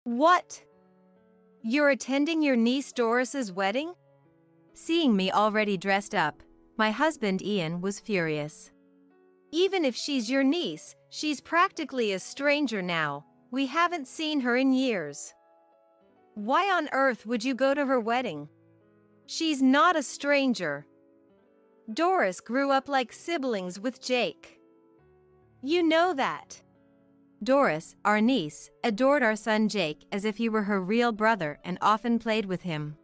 What? You're attending your niece Doris's wedding? Seeing me already dressed up, my husband Ian was furious. Even if she's your niece, she's practically a stranger now. We haven't seen her in years. Why on earth would you go to her wedding? She's not a stranger. Doris grew up like siblings with Jake. You know that. Doris, our niece, adored our son Jake as if he were her real brother and often played with him.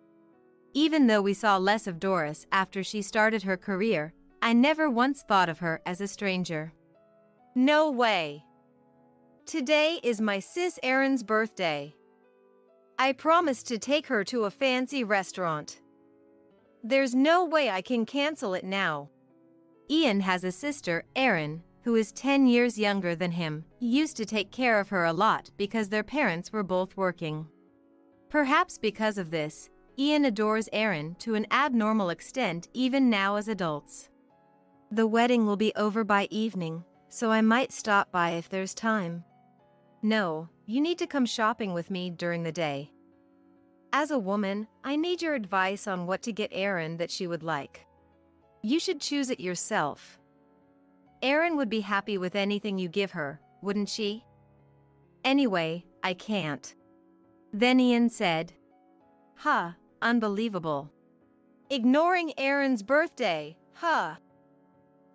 Even though we saw less of Doris after she started her career, I never once thought of her as a stranger. No way. Today is my sis Erin's birthday. I promised to take her to a fancy restaurant. There's no way I can cancel it now. Ian has a sister, Erin, who is 10 years younger than him. He used to take care of her a lot because their parents were both working. Perhaps because of this, Ian adores Erin to an abnormal extent even now as adults. The wedding will be over by evening, so I might stop by if there's time. No, you need to come shopping with me during the day. As a woman, I need your advice on what to get Erin that she would like. You should choose it yourself. Erin would be happy with anything you give her, wouldn't she? Anyway, I can't. Then Ian said, "Huh, unbelievable. Ignoring Erin's birthday, huh?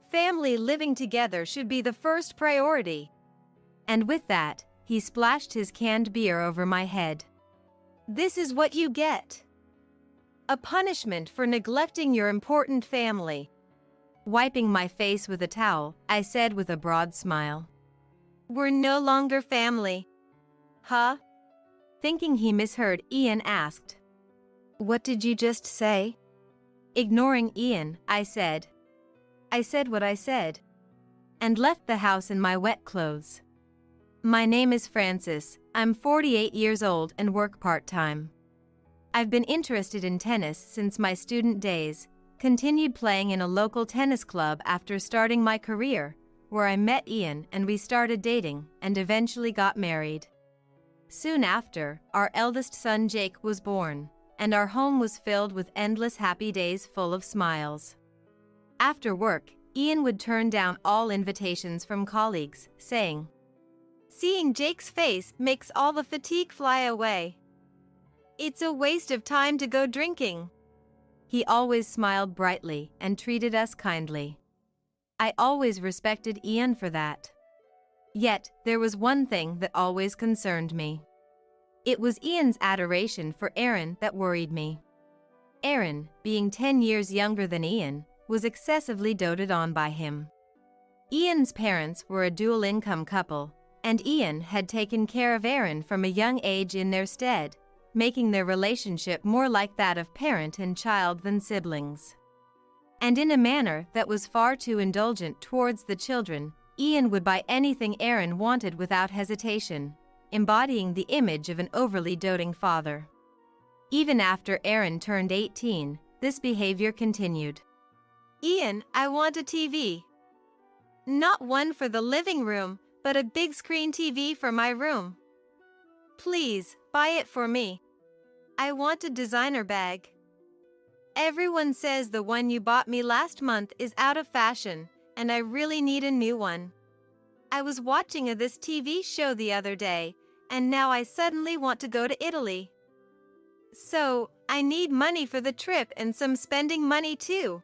Family living together should be the first priority." And with that, he splashed his canned beer over my head. This is what you get. A punishment for neglecting your important family. Wiping my face with a towel, I said with a broad smile, "We're no longer family." Huh? Thinking he misheard, Ian asked, "What did you just say?" Ignoring Ian, I said what I said, and left the house in my wet clothes. My name is Francis, I'm 48 years old and work part-time. I've been interested in tennis since my student days, continued playing in a local tennis club after starting my career, where I met Ian and we started dating and eventually got married. Soon after, our eldest son Jake was born, and our home was filled with endless happy days full of smiles. After work, Ian would turn down all invitations from colleagues, saying, "Seeing Jake's face makes all the fatigue fly away. It's a waste of time to go drinking." He always smiled brightly and treated us kindly. I always respected Ian for that. Yet, there was one thing that always concerned me. It was Ian's adoration for Erin that worried me. Erin, being 10 years younger than Ian, was excessively doted on by him. Ian's parents were a dual-income couple, and Ian had taken care of Erin from a young age in their stead, making their relationship more like that of parent and child than siblings. And in a manner that was far too indulgent towards the children, Ian would buy anything Erin wanted without hesitation, embodying the image of an overly doting father. Even after Erin turned 18, this behavior continued. "Ian, I want a TV. Not one for the living room, but a big screen TV for my room. Please, buy it for me. I want a designer bag. Everyone says the one you bought me last month is out of fashion, and I really need a new one. I was watching this TV show the other day, and now I suddenly want to go to Italy. So, I need money for the trip and some spending money too."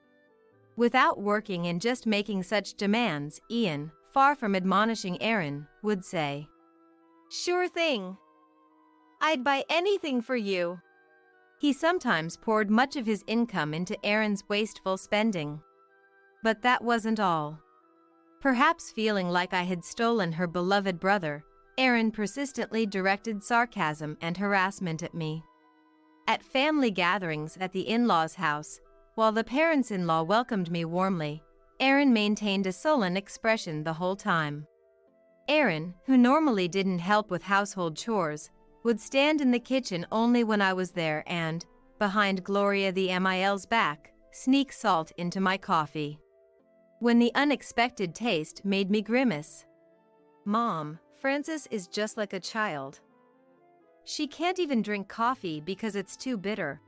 Without working and just making such demands, Ian, far from admonishing Erin, would say, "Sure thing. I'd buy anything for you." He sometimes poured much of his income into Erin's wasteful spending. But that wasn't all. Perhaps feeling like I had stolen her beloved brother, Erin persistently directed sarcasm and harassment at me. At family gatherings at the in-laws' house, while the parents-in-law welcomed me warmly, Erin maintained a sullen expression the whole time. Erin, who normally didn't help with household chores, would stand in the kitchen only when I was there and, behind Gloria the MIL's back, sneak salt into my coffee. When the unexpected taste made me grimace. "Mom, Francis is just like a child. She can't even drink coffee because it's too bitter.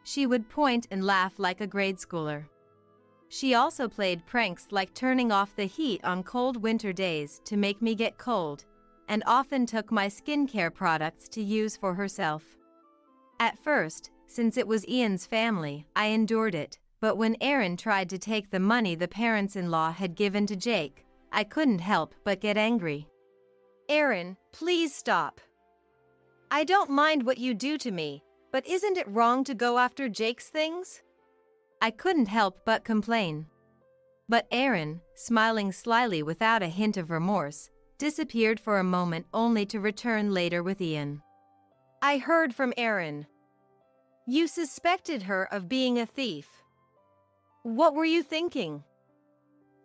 She would point and laugh like a grade schooler. She also played pranks like turning off the heat on cold winter days to make me get cold, and often took my skincare products to use for herself. At first, since it was Ian's family, I endured it, but when Aaron tried to take the money the parents-in-law had given to Jake, I couldn't help but get angry. Aaron, please stop. I don't mind what you do to me, but isn't it wrong to go after Jake's things? I couldn't help but complain. But Aaron, smiling slyly without a hint of remorse, disappeared for a moment only to return later with Ian. I heard from Aaron. You suspected her of being a thief. What were you thinking?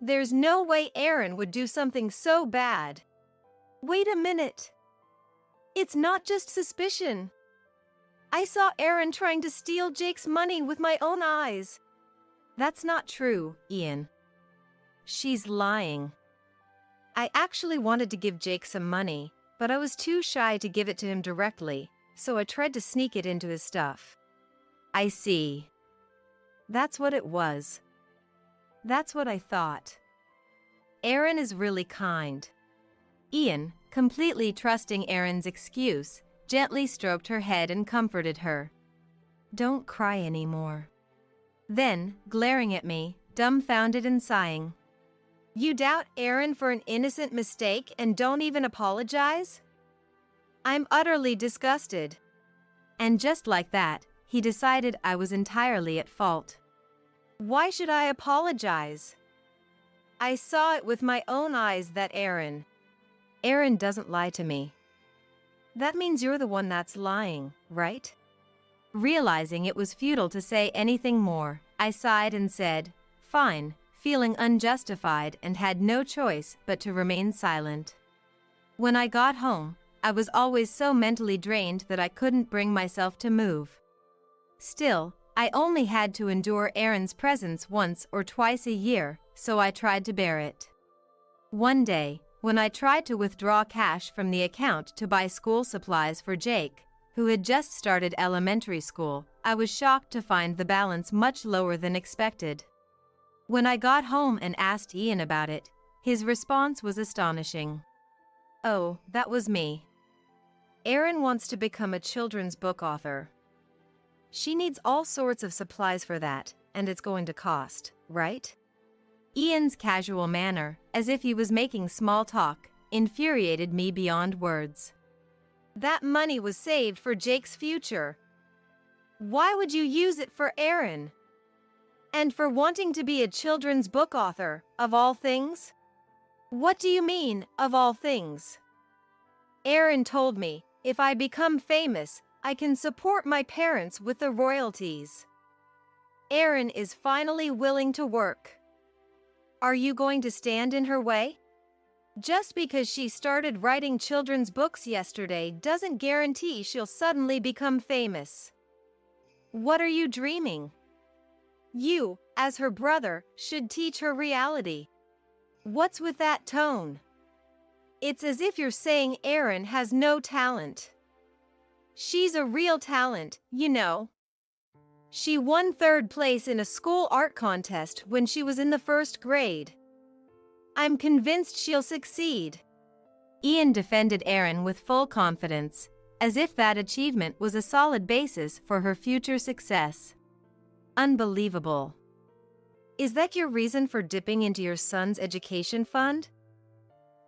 There's no way Aaron would do something so bad. Wait a minute. It's not just suspicion. I saw Aaron trying to steal Jake's money with my own eyes. That's not true, Ian. She's lying. I actually wanted to give Jake some money, but I was too shy to give it to him directly, so I tried to sneak it into his stuff. I see. That's what it was. That's what I thought. Aaron is really kind. Ian, completely trusting Aaron's excuse, gently stroked her head and comforted her. Don't cry anymore. Then, glaring at me, dumbfounded and sighing. You doubt Aaron for an innocent mistake and don't even apologize? I'm utterly disgusted. And just like that, he decided I was entirely at fault. Why should I apologize? I saw it with my own eyes that Aaron doesn't lie to me. That means you're the one that's lying, right? Realizing it was futile to say anything more, I sighed and said, fine, feeling unjustified and had no choice but to remain silent. When I got home, I was always so mentally drained that I couldn't bring myself to move. Still, I only had to endure Aaron's presence once or twice a year, so I tried to bear it. One day, when I tried to withdraw cash from the account to buy school supplies for Jake, who had just started elementary school, I was shocked to find the balance much lower than expected. When I got home and asked Ian about it, his response was astonishing. Oh, that was me. Aaron wants to become a children's book author. She needs all sorts of supplies for that, and it's going to cost, right? Ian's casual manner, as if he was making small talk, infuriated me beyond words. That money was saved for Jake's future. Why would you use it for Aaron? And for wanting to be a children's book author, of all things? What do you mean, of all things? Aaron told me, if I become famous, I can support my parents with the royalties. Aaron is finally willing to work. Are you going to stand in her way? Just because she started writing children's books yesterday doesn't guarantee she'll suddenly become famous. What are you dreaming? You, as her brother, should teach her reality. What's with that tone? It's as if you're saying Aaron has no talent. She's a real talent, you know. She won 3rd place in a school art contest when she was in the 1st grade. I'm convinced she'll succeed. Ian defended Aaron with full confidence, as if that achievement was a solid basis for her future success. Unbelievable. Is that your reason for dipping into your son's education fund?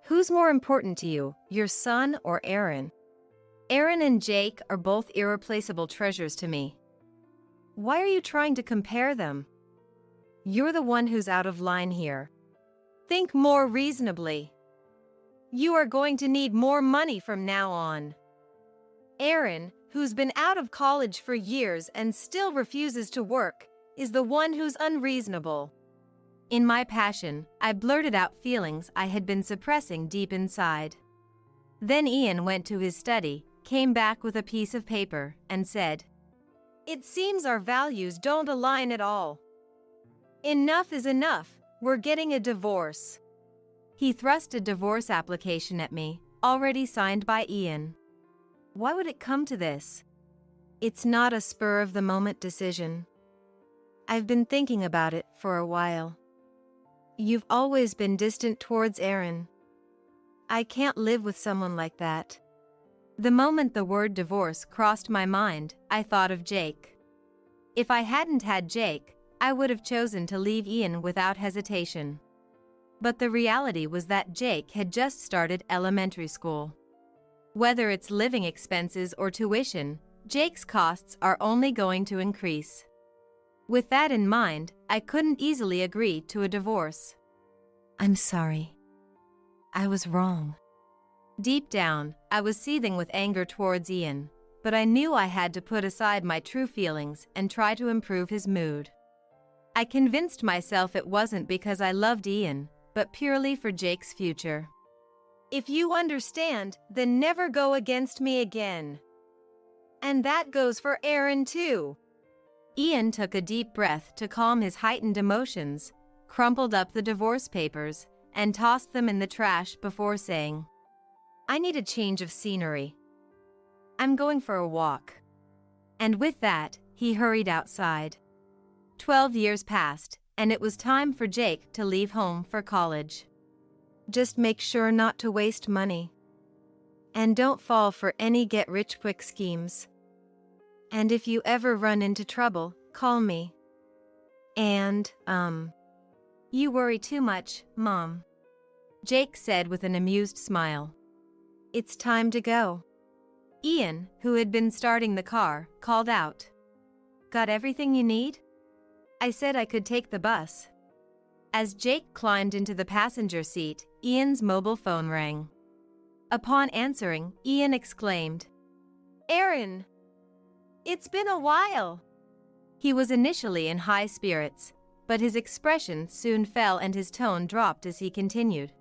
Who's more important to you, your son or Aaron? Aaron and Jake are both irreplaceable treasures to me. Why are you trying to compare them? You're the one who's out of line here. Think more reasonably. You are going to need more money from now on. Aaron, who's been out of college for years and still refuses to work, is the one who's unreasonable. In my passion, I blurted out feelings I had been suppressing deep inside. Then Ian went to his study, came back with a piece of paper, and said, "It seems our values don't align at all. Enough is enough. We're getting a divorce." He thrust a divorce application at me, already signed by Ian. why would it come to this? It's not a spur-of-the-moment decision. I've been thinking about it for a while. You've always been distant towards Aaron. I can't live with someone like that. The moment the word divorce crossed my mind, I thought of Jake. If I hadn't had Jake, I would have chosen to leave Ian without hesitation. But the reality was that Jake had just started elementary school. Whether it's living expenses or tuition, Jake's costs are only going to increase. With that in mind, I couldn't easily agree to a divorce. I'm sorry. I was wrong. Deep down, I was seething with anger towards Ian, but I knew I had to put aside my true feelings and try to improve his mood. I convinced myself it wasn't because I loved Ian, but purely for Jake's future. If you understand, then never go against me again. And that goes for Aaron too. Ian took a deep breath to calm his heightened emotions, crumpled up the divorce papers, and tossed them in the trash before saying, I need a change of scenery. I'm going for a walk. And with that, he hurried outside. 12 years passed, and it was time for Jake to leave home for college. Just make sure not to waste money. And don't fall for any get-rich-quick schemes. And if you ever run into trouble, call me. And, you worry too much, Mom. Jake said with an amused smile. It's time to go. Ian, who had been starting the car, called out. Got everything you need? I said I could take the bus. As Jake climbed into the passenger seat, Ian's mobile phone rang. Upon answering, Ian exclaimed, Aaron! It's been a while! He was initially in high spirits, but his expression soon fell and his tone dropped as he continued.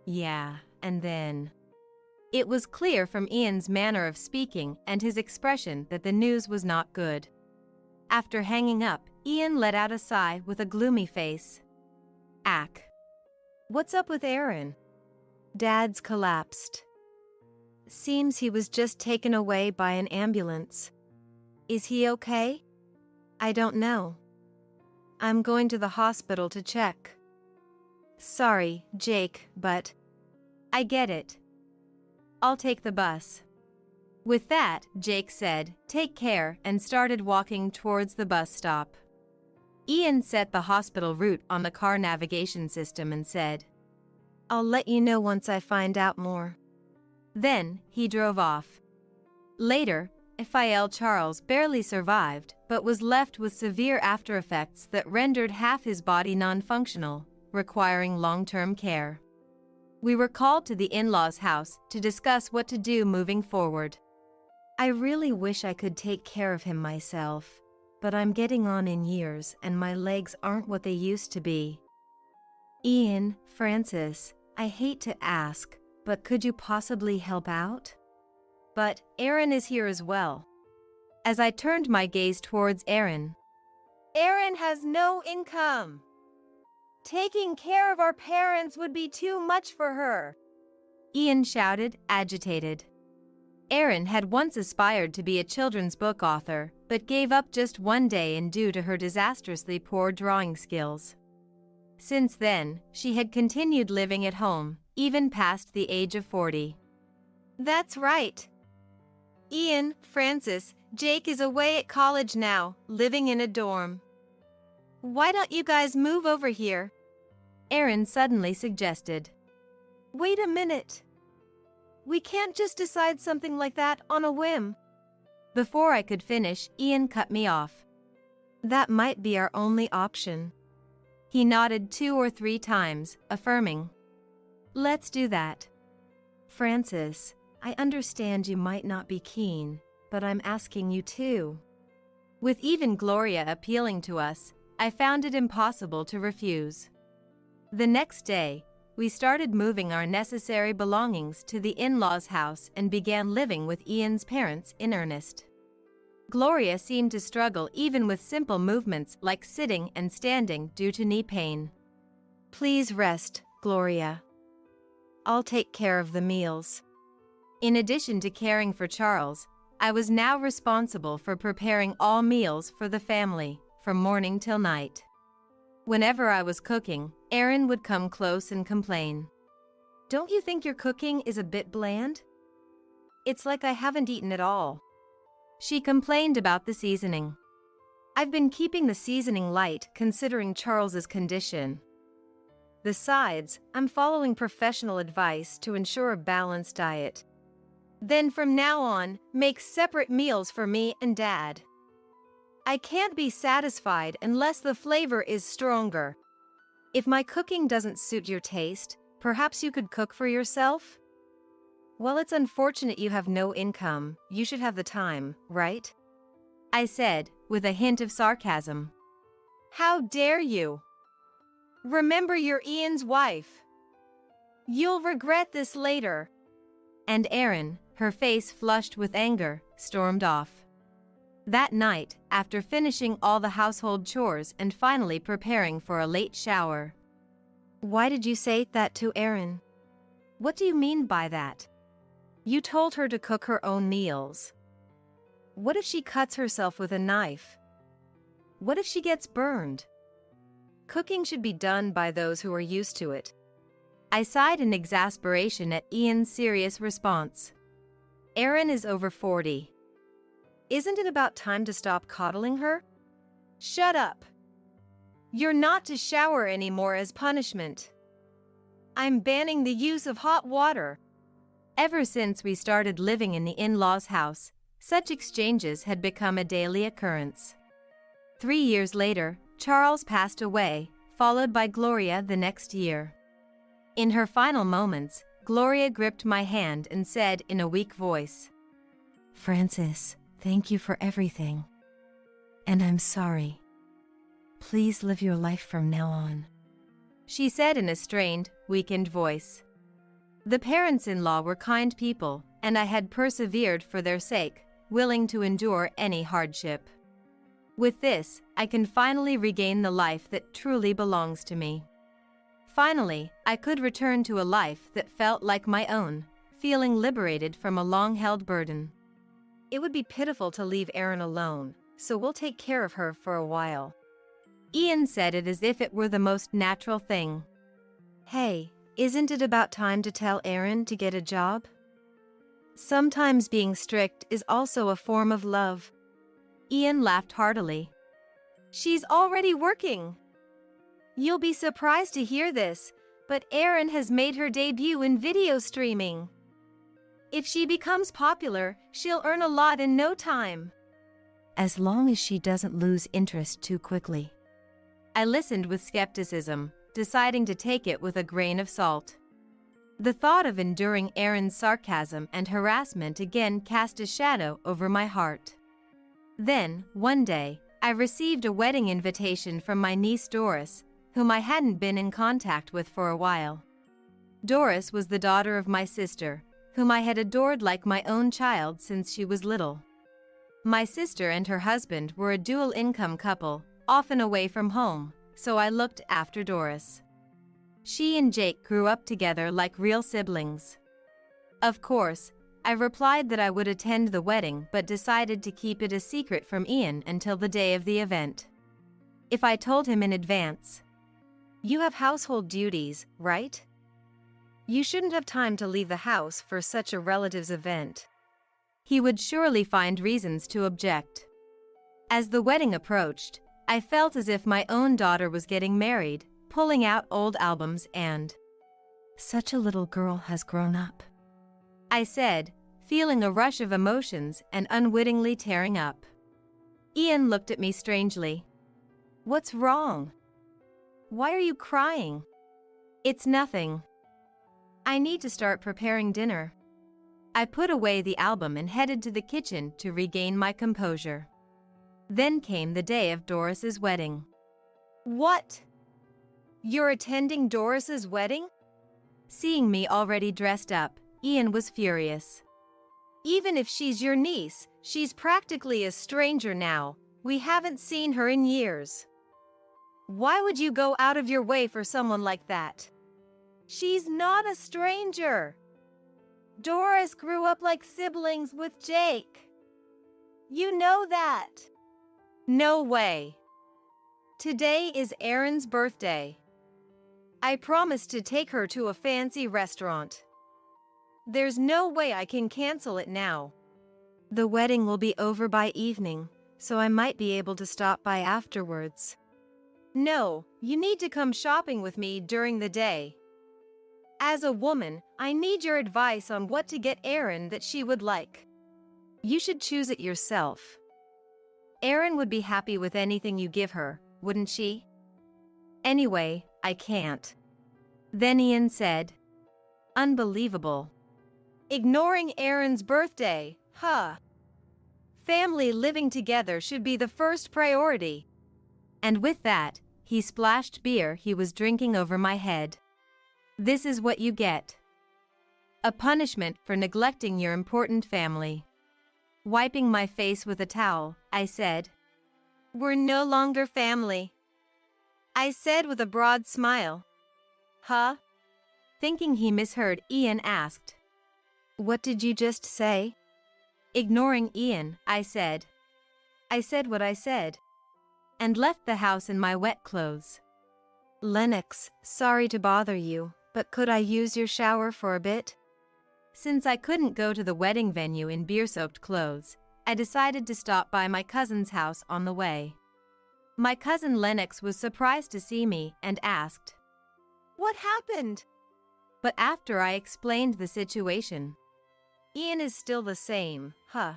Yeah, and then... It was clear from Ian's manner of speaking and his expression that the news was not good. After hanging up, Ian let out a sigh with a gloomy face. Ack. What's up with Aaron? Dad's collapsed. Seems he was just taken away by an ambulance. Is he okay? I don't know. I'm going to the hospital to check. Sorry, Jake, but... I get it. I'll take the bus. With that, Jake said, take care, and started walking towards the bus stop. Ian set the hospital route on the car navigation system and said, I'll let you know once I find out more. Then, he drove off. Later, Raphael Charles barely survived, but was left with severe aftereffects that rendered half his body non-functional, requiring long-term care. We were called to the in-laws' house to discuss what to do moving forward. I really wish I could take care of him myself, but I'm getting on in years and my legs aren't what they used to be. Ian, Francis, I hate to ask, but could you possibly help out? But Aaron is here as well. As I turned my gaze towards Aaron. Aaron has no income. Taking care of our parents would be too much for her. Ian shouted, agitated. Aaron had once aspired to be a children's book author, but gave up just one day and due to her disastrously poor drawing skills. Since then, she had continued living at home, even past the age of 40. That's right. Ian, Francis, Jake is away at college now, living in a dorm. Why don't you guys move over here? Aaron suddenly suggested. Wait a minute. We can't just decide something like that on a whim. Before I could finish, Ian cut me off. That might be our only option. He nodded 2 or 3 times, affirming. Let's do that. Francis, I understand you might not be keen, but I'm asking you too. With even Gloria appealing to us, I found it impossible to refuse. The next day, we started moving our necessary belongings to the in-laws' house and began living with Ian's parents in earnest. Gloria seemed to struggle even with simple movements like sitting and standing due to knee pain. Please rest, Gloria. I'll take care of the meals. In addition to caring for Charles, I was now responsible for preparing all meals for the family, from morning till night. Whenever I was cooking, Erin would come close and complain. "Don't you think your cooking is a bit bland? It's like I haven't eaten at all." She complained about the seasoning. "I've been keeping the seasoning light considering Charles's condition. Besides, I'm following professional advice to ensure a balanced diet. Then from now on, make separate meals for me and Dad. I can't be satisfied unless the flavor is stronger. If my cooking doesn't suit your taste, perhaps you could cook for yourself? Well, it's unfortunate you have no income. You should have the time, right?" I said, with a hint of sarcasm. "How dare you? Remember, you're Ian's wife. You'll regret this later." And Erin, her face flushed with anger, stormed off. That night, after finishing all the household chores and finally preparing for a late shower. "Why did you say that to Erin? What do you mean by that? You told her to cook her own meals. What if she cuts herself with a knife? What if she gets burned? Cooking should be done by those who are used to it." I sighed in exasperation at Ian's serious response. "Erin is over 40. Isn't it about time to stop coddling her? Shut up. You're not to shower anymore as punishment. I'm banning the use of hot water." Ever since we started living in the in-laws' house, such exchanges had become a daily occurrence. 3 years later, Charles passed away, followed by Gloria the next year. In her final moments, Gloria gripped my hand and said in a weak voice, "Francis, thank you for everything. And I'm sorry. Please live your life from now on," she said in a strained, weakened voice. The parents-in-law were kind people, and I had persevered for their sake, willing to endure any hardship. With this, I can finally regain the life that truly belongs to me. Finally, I could return to a life that felt like my own, feeling liberated from a long-held burden. It would be pitiful to leave Erin alone, so we'll take care of her for a while. Ian said it as if it were the most natural thing. "Hey, isn't it about time to tell Erin to get a job? Sometimes being strict is also a form of love." Ian laughed heartily. "She's already working. You'll be surprised to hear this, but Erin has made her debut in video streaming. If she becomes popular, she'll earn a lot in no time. As long as she doesn't lose interest too quickly." I listened with skepticism, deciding to take it with a grain of salt. The thought of enduring Erin's sarcasm and harassment again cast a shadow over my heart. Then, one day, I received a wedding invitation from my niece Doris, whom I hadn't been in contact with for a while. Doris was the daughter of my sister, whom I had adored like my own child since she was little. My sister and her husband were a dual-income couple, often away from home, so I looked after Doris. She and Jake grew up together like real siblings. Of course, I replied that I would attend the wedding but decided to keep it a secret from Ian until the day of the event. If I told him in advance, "You have household duties, right? You shouldn't have time to leave the house for such a relative's event," he would surely find reasons to object. As the wedding approached, I felt as if my own daughter was getting married, pulling out old albums and, "Such a little girl has grown up," I said, feeling a rush of emotions and unwittingly tearing up. Ian looked at me strangely. "What's wrong? Why are you crying?" "It's nothing. I need to start preparing dinner." I put away the album and headed to the kitchen to regain my composure. Then came the day of Doris's wedding. "What? You're attending Doris's wedding?" Seeing me already dressed up, Ian was furious. "Even if she's your niece, she's practically a stranger now. We haven't seen her in years. Why would you go out of your way for someone like that? She's not a stranger." Doris grew up like siblings with Jake. You know that. No way. Today is Erin's birthday. I promised to take her to a fancy restaurant. There's no way I can cancel it now. The wedding will be over by evening, so I might be able to stop by afterwards. No, you need to come shopping with me during the day. As a woman, I need your advice on what to get Erin that she would like. You should choose it yourself. Erin would be happy with anything you give her, wouldn't she? Anyway, I can't. Then Ian said, Unbelievable. Ignoring Erin's birthday, huh? Family living together should be the first priority. And with that, he splashed beer he was drinking over my head. This is what you get. A punishment for neglecting your important family. Wiping my face with a towel, I said, We're no longer family. I said with a broad smile. Huh? Thinking he misheard, Ian asked, What did you just say? Ignoring Ian, I said what I said, and left the house in my wet clothes. Lennox, sorry to bother you, but could I use your shower for a bit? Since I couldn't go to the wedding venue in beer-soaked clothes, I decided to stop by my cousin's house on the way. My cousin Lennox was surprised to see me and asked, What happened? But after I explained the situation, Ian is still the same, huh?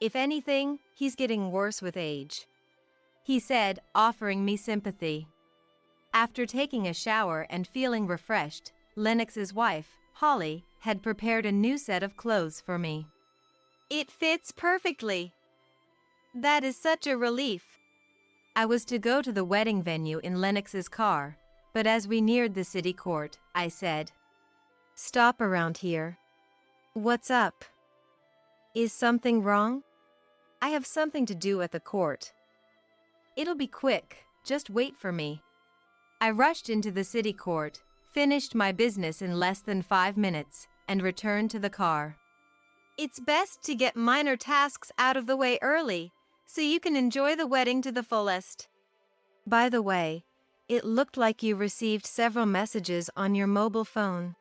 If anything, he's getting worse with age, he said, offering me sympathy. After taking a shower and feeling refreshed, Lennox's wife, Holly, had prepared a new set of clothes for me. It fits perfectly. That is such a relief. I was to go to the wedding venue in Lennox's car, but as we neared the city court, I said, Stop around here. What's up? Is something wrong? I have something to do at the court. It'll be quick, just wait for me. I rushed into the city court, finished my business in less than 5 minutes, and returned to the car. It's best to get minor tasks out of the way early, so you can enjoy the wedding to the fullest. By the way, it looked like you received several messages on your mobile phone.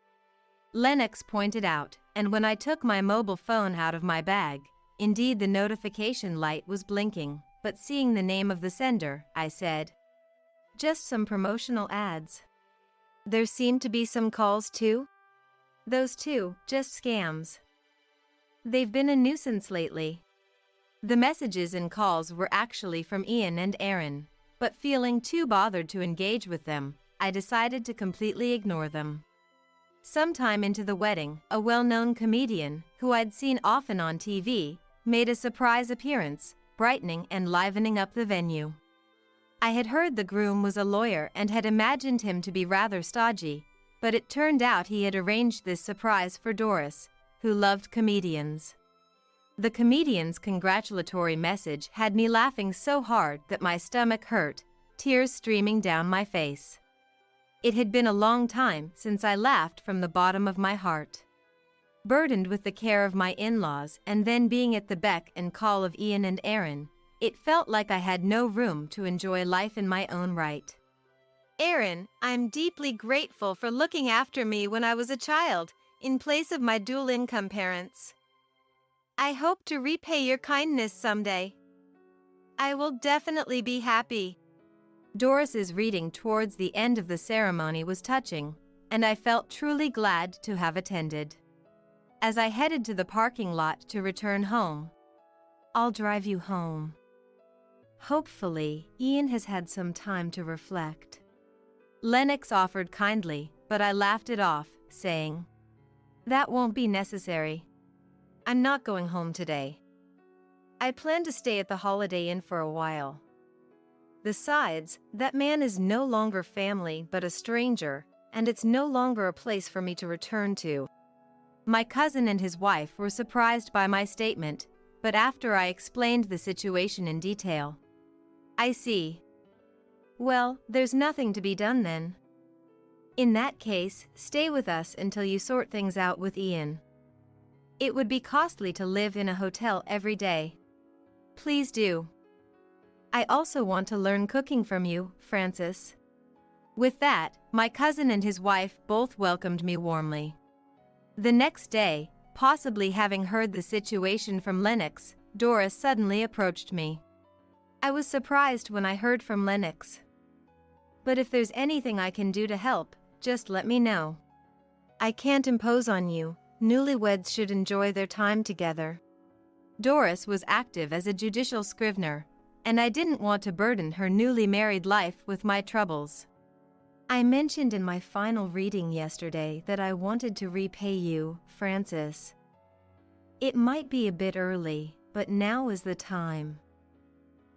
Lennox pointed out, and when I took my mobile phone out of my bag, indeed the notification light was blinking, but seeing the name of the sender, I said, Just some promotional ads. There seemed to be some calls too? Those two, just scams. They've been a nuisance lately. The messages and calls were actually from Ian and Erin, but feeling too bothered to engage with them, I decided to completely ignore them. Sometime into the wedding, a well-known comedian, who I'd seen often on TV, made a surprise appearance, brightening and livening up the venue. I had heard the groom was a lawyer and had imagined him to be rather stodgy, but it turned out he had arranged this surprise for Doris, who loved comedians. The comedian's congratulatory message had me laughing so hard that my stomach hurt, tears streaming down my face. It had been a long time since I laughed from the bottom of my heart. Burdened with the care of my in-laws and then being at the beck and call of Ian and Erin, it felt like I had no room to enjoy life in my own right. Erin, I'm deeply grateful for looking after me when I was a child, in place of my dual-income parents. I hope to repay your kindness someday. I will definitely be happy. Doris's reading towards the end of the ceremony was touching, and I felt truly glad to have attended. As I headed to the parking lot to return home, I'll drive you home. Hopefully, Ian has had some time to reflect. Lennox offered kindly, but I laughed it off, saying, That won't be necessary. I'm not going home today. I plan to stay at the Holiday Inn for a while. Besides, that man is no longer family but a stranger, and it's no longer a place for me to return to. My cousin and his wife were surprised by my statement, but after I explained the situation in detail, I see. Well, there's nothing to be done then. In that case, stay with us until you sort things out with Ian. It would be costly to live in a hotel every day. Please do. I also want to learn cooking from you, Francis. With that, my cousin and his wife both welcomed me warmly. The next day, possibly having heard the situation from Lennox, Doris suddenly approached me. I was surprised when I heard from Lennox. But if there's anything I can do to help, just let me know. I can't impose on you. Newlyweds should enjoy their time together. Doris was active as a judicial scrivener, and I didn't want to burden her newly married life with my troubles. I mentioned in my final reading yesterday that I wanted to repay you, Francis. It might be a bit early, but now is the time.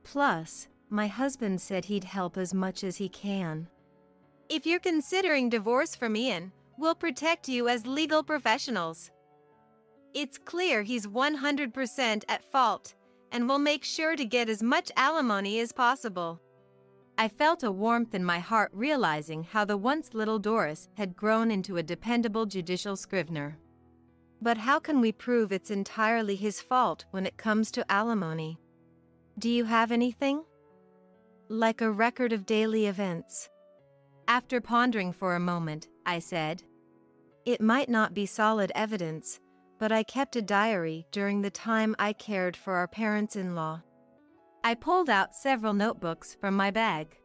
Plus, my husband said he'd help as much as he can. If you're considering divorce from Ian, we'll protect you as legal professionals. It's clear he's 100% at fault, and we'll make sure to get as much alimony as possible. I felt a warmth in my heart realizing how the once little Doris had grown into a dependable judicial scrivener. But how can we prove it's entirely his fault when it comes to alimony? Do you have anything? Like a record of daily events? After pondering for a moment, I said, it might not be solid evidence, but I kept a diary during the time I cared for our parents-in-law. I pulled out several notebooks from my bag.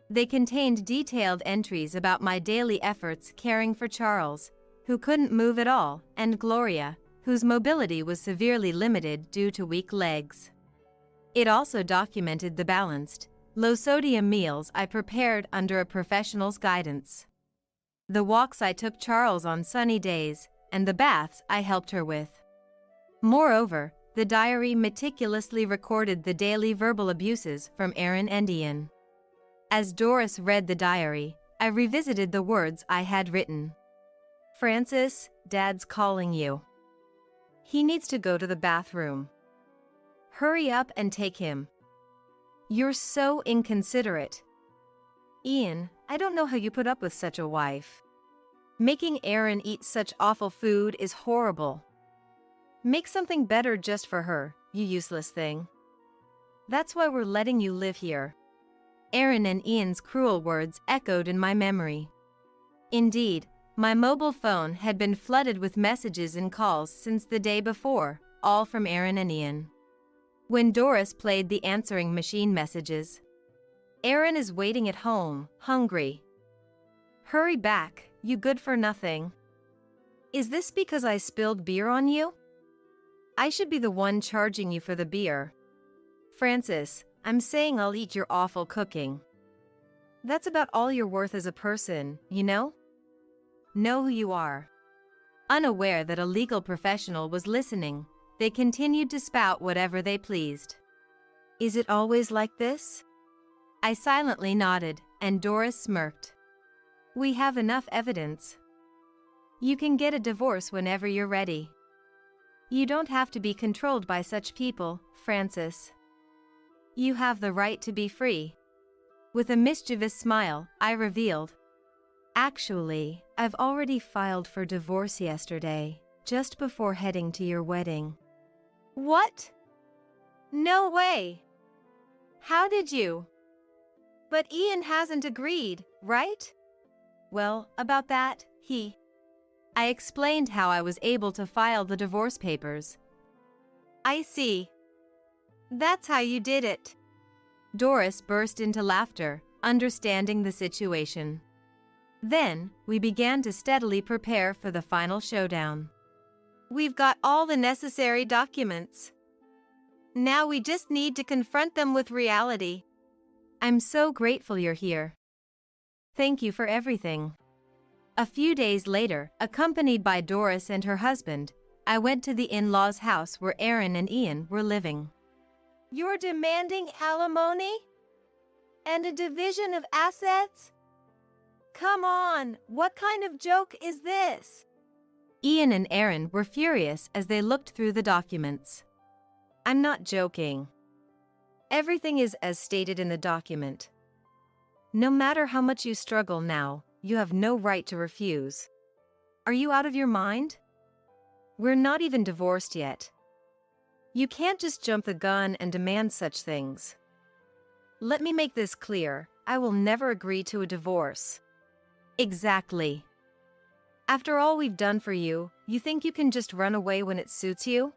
They contained detailed entries about my daily efforts caring for Charles, who couldn't move at all, and Gloria, whose mobility was severely limited due to weak legs. It also documented the balanced, low-sodium meals I prepared under a professional's guidance, the walks I took Charles on sunny days, and the baths I helped her with. Moreover, the diary meticulously recorded the daily verbal abuses from Aaron and Ian. As Doris read the diary, I revisited the words I had written. Francis, Dad's calling you. He needs to go to the bathroom. Hurry up and take him. You're so inconsiderate. Ian, I don't know how you put up with such a wife. Making Aaron eat such awful food is horrible. Make something better just for her, you useless thing. That's why we're letting you live here. Aaron and Ian's cruel words echoed in my memory. Indeed, my mobile phone had been flooded with messages and calls since the day before, all from Aaron and Ian. When Doris played the answering machine messages, Aaron is waiting at home, hungry. Hurry back, you good for nothing. Is this because I spilled beer on you? I should be the one charging you for the beer. Francis, I'm saying I'll eat your awful cooking. That's about all you're worth as a person, you know? Know who you are. Unaware that a legal professional was listening, they continued to spout whatever they pleased. Is it always like this? I silently nodded, and Doris smirked. We have enough evidence. You can get a divorce whenever you're ready. You don't have to be controlled by such people, Francis. You have the right to be free. With a mischievous smile, I revealed. Actually, I've already filed for divorce yesterday, just before heading to your wedding. What? No way. How did you? But Ian hasn't agreed, right? Well, about that, I explained how I was able to file the divorce papers. I see. That's how you did it. Doris burst into laughter, understanding the situation. Then, we began to steadily prepare for the final showdown. We've got all the necessary documents. Now we just need to confront them with reality. I'm so grateful you're here. Thank you for everything. A few days later, accompanied by Doris and her husband, I went to the in-laws' house where Aaron and Ian were living. You're demanding alimony? And a division of assets? Come on, what kind of joke is this? Ian and Aaron were furious as they looked through the documents. I'm not joking. Everything is as stated in the document. No matter how much you struggle now, you have no right to refuse. Are you out of your mind? We're not even divorced yet. You can't just jump the gun and demand such things. Let me make this clear. I will never agree to a divorce. Exactly. After all we've done for you, you think you can just run away when it suits you?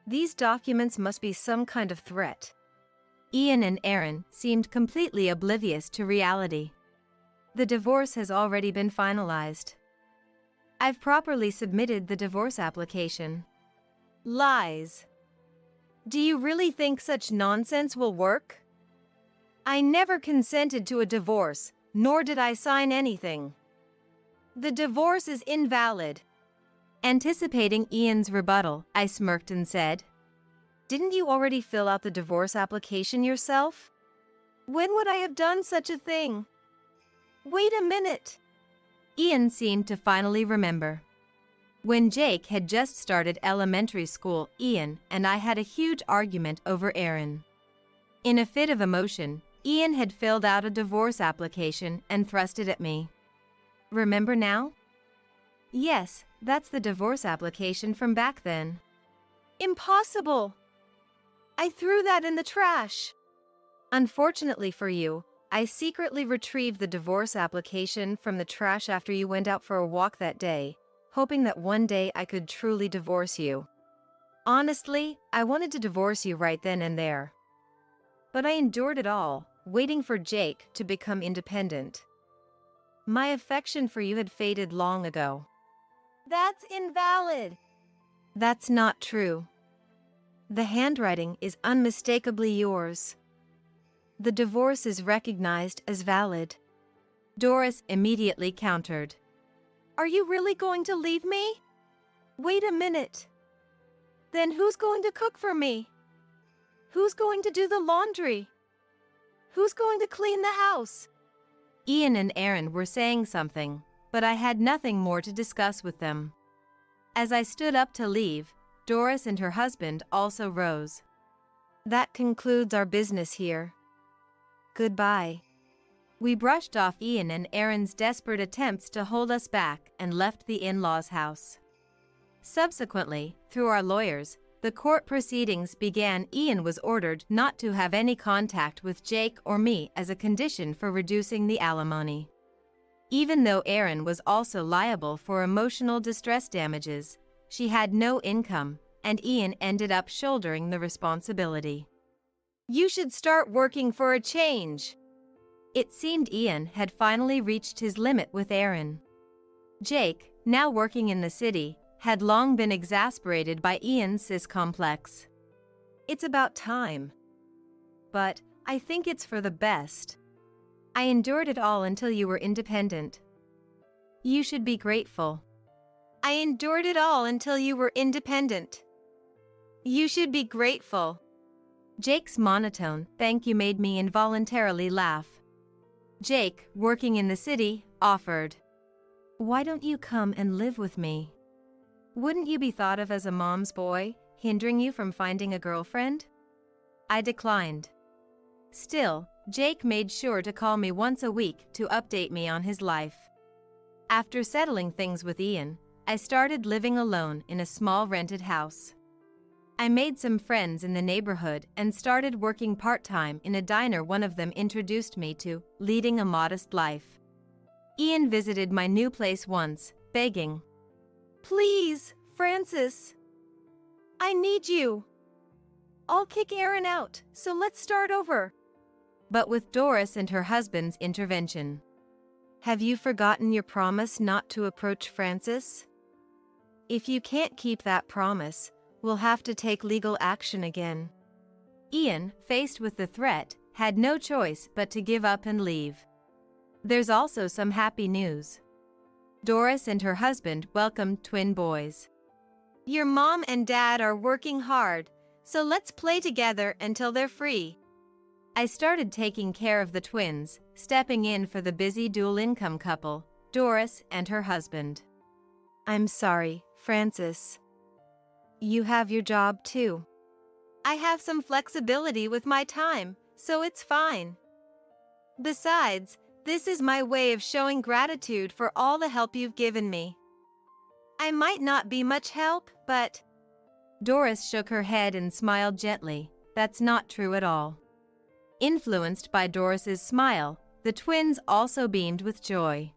These documents must be some kind of threat. Ian and Erin seemed completely oblivious to reality. The divorce has already been finalized. I've properly submitted the divorce application. Lies. Do you really think such nonsense will work? I never consented to a divorce, nor did I sign anything. The divorce is invalid. Anticipating Ian's rebuttal, I smirked and said, "Didn't you already fill out the divorce application yourself? When would I have done such a thing?" Wait a minute. Ian seemed to finally remember. When Jake had just started elementary school, Ian and I had a huge argument over Erin. In a fit of emotion, Ian had filled out a divorce application and thrust it at me. Remember now? Yes, that's the divorce application from back then. Impossible! I threw that in the trash. Unfortunately for you, I secretly retrieved the divorce application from the trash after you went out for a walk that day, hoping that one day I could truly divorce you. Honestly, I wanted to divorce you right then and there. But I endured it all, waiting for Jake to become independent. My affection for you had faded long ago. That's invalid. That's not true. The handwriting is unmistakably yours. The divorce is recognized as valid. Doris immediately countered. Are you really going to leave me? Wait a minute. Then who's going to cook for me? Who's going to do the laundry? Who's going to clean the house? Ian and Erin were saying something, but I had nothing more to discuss with them. As I stood up to leave, Doris and her husband also rose. That concludes our business here. Goodbye. We brushed off Ian and Erin's desperate attempts to hold us back and left the in-laws' house. Subsequently, through our lawyers, the court proceedings began. Ian was ordered not to have any contact with Jake or me as a condition for reducing the alimony. Even though Erin was also liable for emotional distress damages, she had no income, and Ian ended up shouldering the responsibility. You should start working for a change. It seemed Ian had finally reached his limit with Erin. Jake, now working in the city, had long been exasperated by Ian's cis complex. It's about time. But I think it's for the best. I endured it all until you were independent. You should be grateful. I endured it all until you were independent. You should be grateful. Jake's monotone thank you made me involuntarily laugh. Jake, working in the city, offered, "Why don't you come and live with me? Wouldn't you be thought of as a mom's boy, hindering you from finding a girlfriend?" I declined. Still, Jake made sure to call me once a week to update me on his life. After settling things with Ian, I started living alone in a small rented house. I made some friends in the neighborhood and started working part-time in a diner. One of them introduced me to leading a modest life. Ian visited my new place once, begging, "Please, Francis. I need you. I'll kick Erin out, so let's start over." But with Doris and her husband's intervention. Have you forgotten your promise not to approach Francis? If you can't keep that promise, we'll have to take legal action again. Ian, faced with the threat, had no choice but to give up and leave. There's also some happy news. Doris and her husband welcomed twin boys. Your mom and dad are working hard, so let's play together until they're free. I started taking care of the twins, stepping in for the busy dual-income couple, Doris and her husband. I'm sorry, Francis. You have your job too. I have some flexibility with my time, so it's fine. Besides, this is my way of showing gratitude for all the help you've given me. I might not be much help, but... Doris shook her head and smiled gently. That's not true at all. Influenced by Doris's smile, the twins also beamed with joy.